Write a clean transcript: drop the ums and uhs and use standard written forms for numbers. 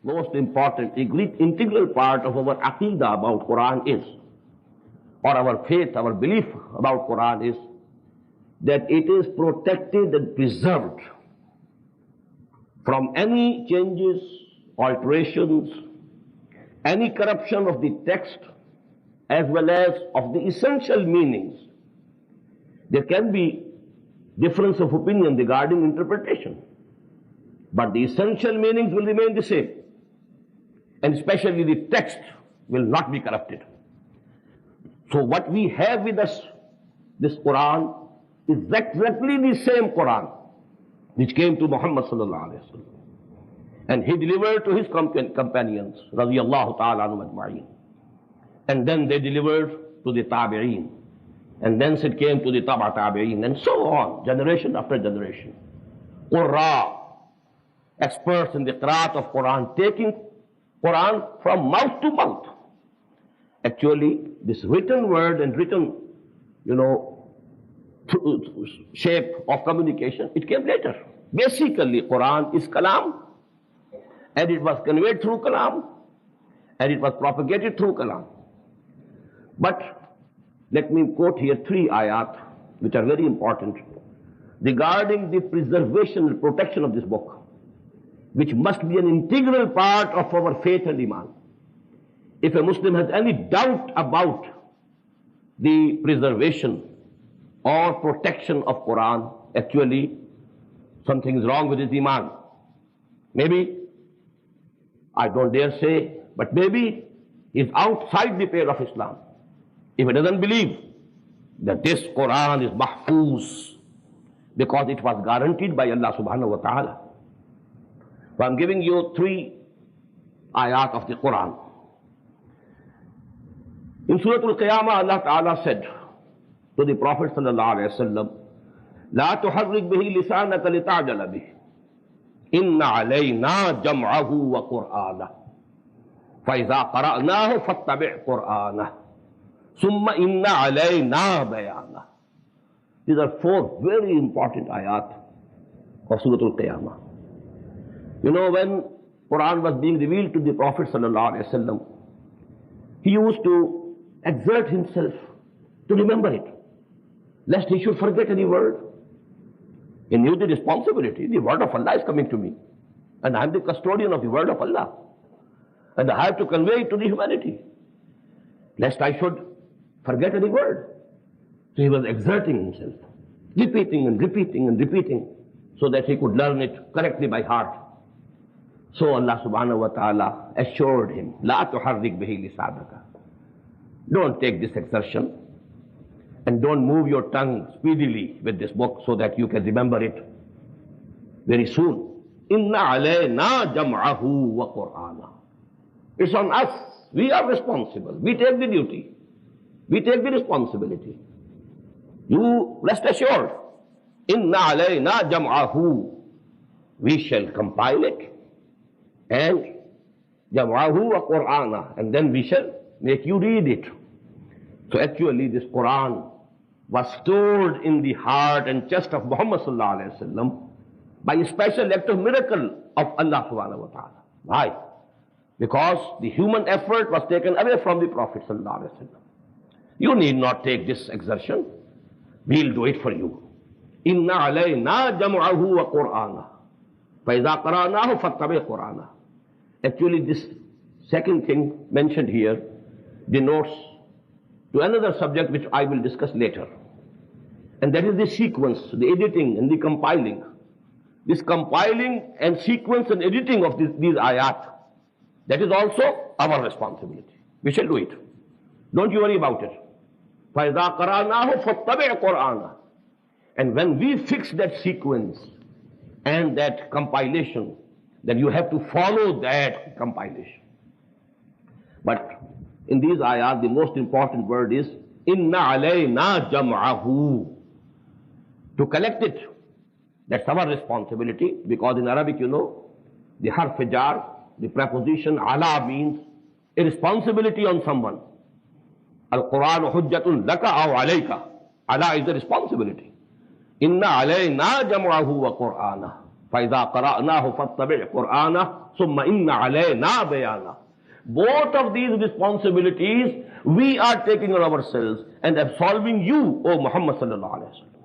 most important, integral part of our aqidah about Quran is, or our faith, our belief about Quran is, that it is protected and preserved from any changes, alterations, any corruption of the text, as well as of the essential meanings. There can be difference of opinion regarding interpretation, but the essential meanings will remain the same, and especially the text will not be corrupted. So what we have with us, this Quran, is exactly the same Quran which came to Muhammad sallallahu alaihi wasallam, and he delivered to his companions, radiyallahu ta'ala anhum ajma'in, and then they delivered to the tabi'een, and then it came to the taba tabi'een, and so on, generation after generation. Qurra, experts in the qiraat of Quran, taking Quran from mouth to mouth. Actually, this written word and written, shape of communication, it came later. Basically, Quran is kalam, and it was conveyed through kalam, and it was propagated through kalam. But let me quote here 3 ayat, which are very important, regarding the preservation and protection of this book, which must be an integral part of our faith and iman. If a Muslim has any doubt about the preservation or protection of Quran, actually something is wrong with his iman. Maybe, I don't dare say, but maybe he's outside the pale of Islam if he doesn't believe that this Quran is mahfuz, because it was guaranteed by Allah subhanahu wa ta'ala. So I'm giving you 3 ayat of the Quran. In Surah Al-Qiyamah, Allah Ta'ala said to the Prophet sallallahu alayhi wa sallam, لا تحرك به لسانك لتعجل به إن علينا جمعه وقرآنه فإذا قرأناه فاتبع قرآنه ثم إن علينا بيانه. These are 4 very important ayat of Surah Al-Qiyamah. When Quran was being revealed to the Prophet sallallahu alaihi wasallam, he used to exert himself to remember it, lest he should forget any word. He knew the responsibility. The word of Allah is coming to me, and I am the custodian of the word of Allah, and I have to convey it to the humanity, lest I should forget any word. So he was exerting himself, repeating and repeating and repeating, so that he could learn it correctly by heart. So Allah subhanahu wa ta'ala assured him, La tuharrik bihi lisanaka. Don't take this exertion, and don't move your tongue speedily with this book so that you can remember it very soon. Inna alayna jam'ahu wa qur'ana. It's on us. We are responsible. We take the duty. We take the responsibility. You rest assured. Inna alayna jam'ahu. We shall compile it, and jam'ahu wa qur'ana, and then we shall make you read it. So actually this Quran was stored in the heart and chest of Muhammad sallallahu alaihi wasallam by a special act of miracle of Allah subhanahu wa ta'ala. Why? Because the human effort was taken away from the Prophet sallallahu alaihi wasallam. You need not take this exertion. We'll do it for you. Inna alayna jam'ahu wa qur'ana fa idha qara'nahu fattabi' qur'ana. Actually, this second thing mentioned here denotes to another subject which I will discuss later. And that is the sequence, the editing and the compiling. This compiling and sequence and editing of these ayat, that is also our responsibility. We shall do it. Don't you worry about it. فَإِذَا قَرَأْنَاهُ فَاتَّبِعْ قُرْآنَهُ. And when we fix that sequence and that compilation, then you have to follow that compilation. But in these ayat, the most important word is inna alayna jam'ahu. To collect it, that's our responsibility, because in Arabic, the harf jar, the preposition ala, means a responsibility on someone. Al-Quran hujjatun laka aw alayka. Ala is the responsibility. Inna alayna jam'ahu wa qur'ana فَإِذَا قَرَأْنَاهُ فَاتَّبِعْ قُرْآنَهُ ثُمَّ إِنَّ عَلَيْنَا بَيَانَهُ. Both of these responsibilities we are taking on ourselves and absolving you, O Muhammad sallallahu alaihi wasallam.